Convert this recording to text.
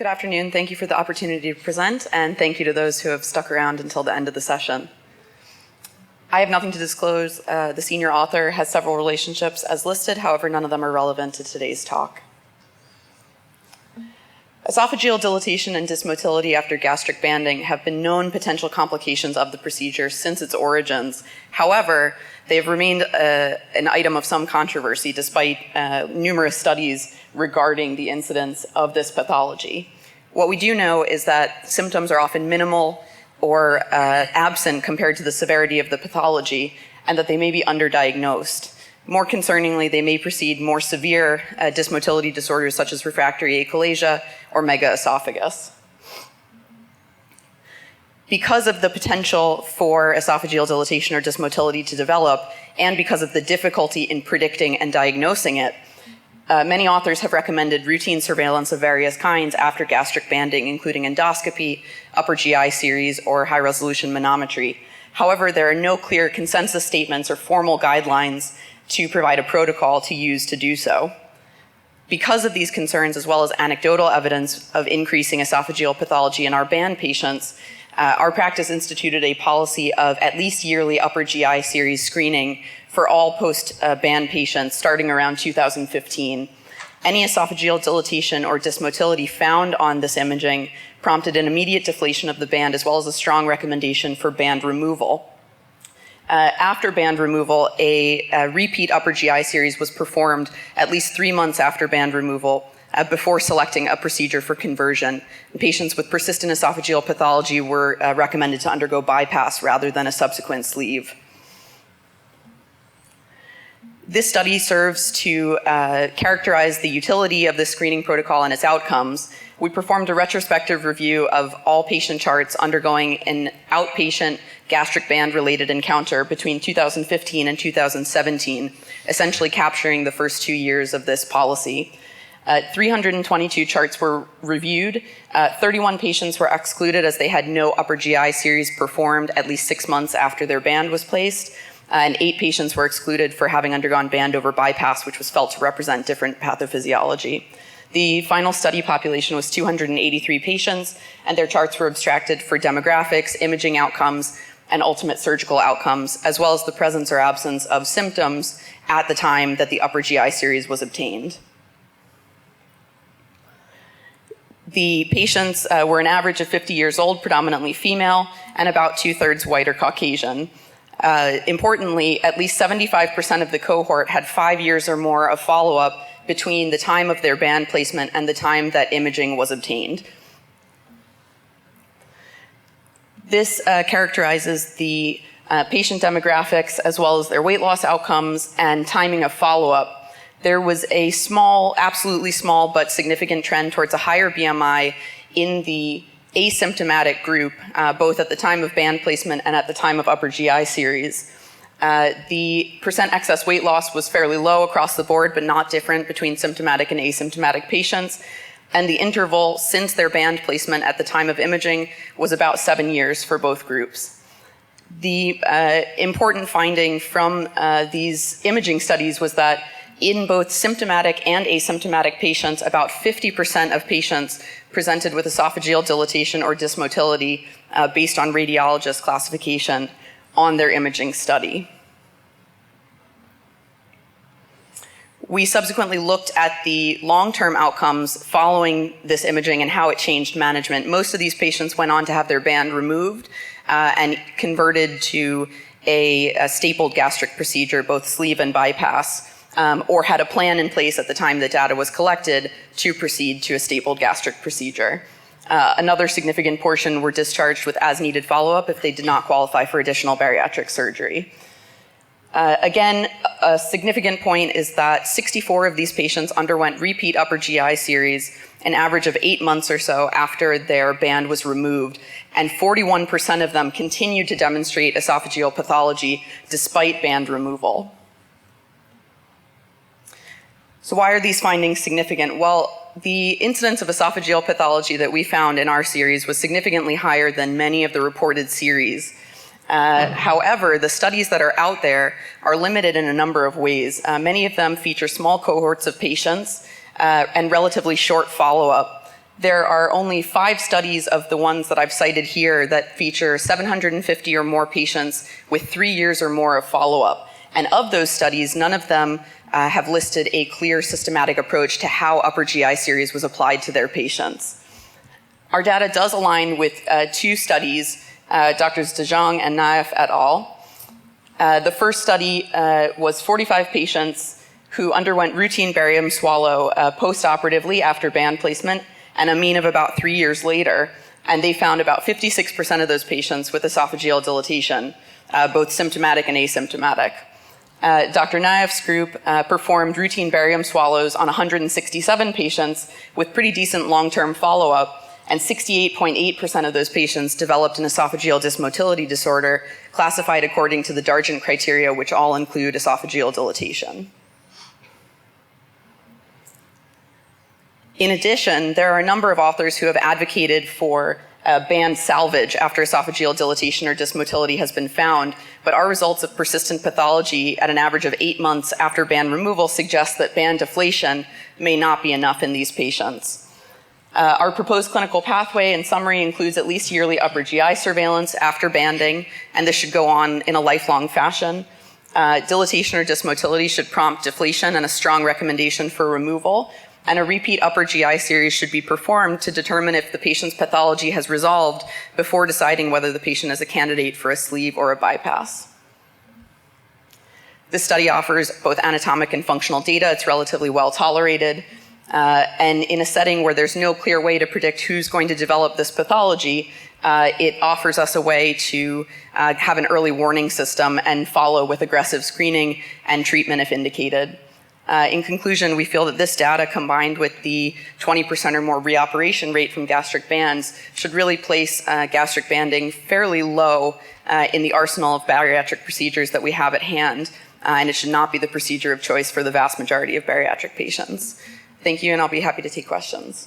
Good afternoon. Thank you for the opportunity to present, and thank you to those who have stuck around until the end of the session. I have nothing to disclose. The senior author has several relationships as listed, however, none of them are relevant to today's talk. Esophageal dilatation and dysmotility after gastric banding have been known potential complications of the procedure since its origins. However, they have remained an item of some controversy despite numerous studies regarding the incidence of this pathology. What we do know is that symptoms are often minimal or absent compared to the severity of the pathology, and that they may be underdiagnosed. More concerningly, they may precede more severe dysmotility disorders such as refractory achalasia or megaesophagus. Because of the potential for esophageal dilatation or dysmotility to develop, and because of the difficulty in predicting and diagnosing it, many authors have recommended routine surveillance of various kinds after gastric banding, including endoscopy, upper GI series, or high-resolution manometry. However, there are no clear consensus statements or formal guidelines to provide a protocol to use to do so. Because of these concerns, as well as anecdotal evidence of increasing esophageal pathology in our band patients, our practice instituted a policy of at least yearly upper GI series screening for all post-band patients starting around 2015. Any esophageal dilatation or dysmotility found on this imaging prompted an immediate deflation of the band, as well as a strong recommendation for band removal. After band removal, a repeat upper GI series was performed at least 3 months after band removal before selecting a procedure for conversion. Patients with persistent esophageal pathology were recommended to undergo bypass rather than a subsequent sleeve. This study serves to characterize the utility of this screening protocol and its outcomes. We performed a retrospective review of all patient charts undergoing an outpatient gastric band-related encounter between 2015 and 2017, essentially capturing the first 2 years of this policy. 322 charts were reviewed. 31 patients were excluded as they had no upper GI series performed at least 6 months after their band was placed. And 8 patients were excluded for having undergone band over bypass, which was felt to represent different pathophysiology. The final study population was 283 patients, and their charts were abstracted for demographics, imaging outcomes, and ultimate surgical outcomes, as well as the presence or absence of symptoms at the time that the upper GI series was obtained. The patients were an average of 50 years old, predominantly female, and about 2/3 white or Caucasian. Importantly, at least 75% of the cohort had 5 years or more of follow-up between the time of their band placement and the time that imaging was obtained. This characterizes the patient demographics as well as their weight loss outcomes and timing of follow-up. There was a small, absolutely small, but significant trend towards a higher BMI in the asymptomatic group, both at the time of band placement and at the time of upper GI series. The percent excess weight loss was fairly low across the board, but not different between symptomatic and asymptomatic patients. And the interval since their band placement at the time of imaging was about 7 years for both groups. The important finding from these imaging studies was that in both symptomatic and asymptomatic patients, about 50% of patients presented with esophageal dilatation or dysmotility based on radiologist classification on their imaging study. We subsequently looked at the long-term outcomes following this imaging and how it changed management. Most of these patients went on to have their band removed and converted to a stapled gastric procedure, both sleeve and bypass. Or had a plan in place at the time the data was collected to proceed to a stapled gastric procedure. Another significant portion were discharged with as-needed follow-up if they did not qualify for additional bariatric surgery. Again, a significant point is that 64 of these patients underwent repeat upper GI series an average of 8 months or so after their band was removed, and 41% of them continued to demonstrate esophageal pathology despite band removal. So why are these findings significant? Well, the incidence of esophageal pathology that we found in our series was significantly higher than many of the reported series. However, the studies that are out there are limited in a number of ways. Many of them feature small cohorts of patients and relatively short follow-up. there are only 5 studies of the ones that I've cited here that feature 750 or more patients with 3 years or more of follow-up. And of those studies, none of them have listed a clear systematic approach to how upper GI series was applied to their patients. Our data does align with 2 studies, Drs. De Jong and Naif et al. The first study was 45 patients who underwent routine barium swallow post-operatively after band placement, and a mean of about 3 years later, and they found about 56% of those patients with esophageal dilatation, both symptomatic and asymptomatic. Dr. Naif's group performed routine barium swallows on 167 patients with pretty decent long-term follow-up, and 68.8% of those patients developed an esophageal dysmotility disorder classified according to the Dargent criteria, which all include esophageal dilatation. In addition, there are a number of authors who have advocated for band salvage after esophageal dilatation or dysmotility has been found, but our results of persistent pathology at an average of 8 months after band removal suggest that band deflation may not be enough in these patients. Our proposed clinical pathway, in summary, includes at least yearly upper GI surveillance after banding, and this should go on in a lifelong fashion. Dilatation or dysmotility should prompt deflation and a strong recommendation for removal, and a repeat upper GI series should be performed to determine if the patient's pathology has resolved before deciding whether the patient is a candidate for a sleeve or a bypass. This study offers both anatomic and functional data. It's relatively well tolerated. And in a setting where there's no clear way to predict who's going to develop this pathology, it offers us a way to have an early warning system and follow with aggressive screening and treatment if indicated. In conclusion, we feel that this data, combined with the 20% or more reoperation rate from gastric bands, should really place gastric banding fairly low in the arsenal of bariatric procedures that we have at hand, and it should not be the procedure of choice for the vast majority of bariatric patients. Thank you, and I'll be happy to take questions.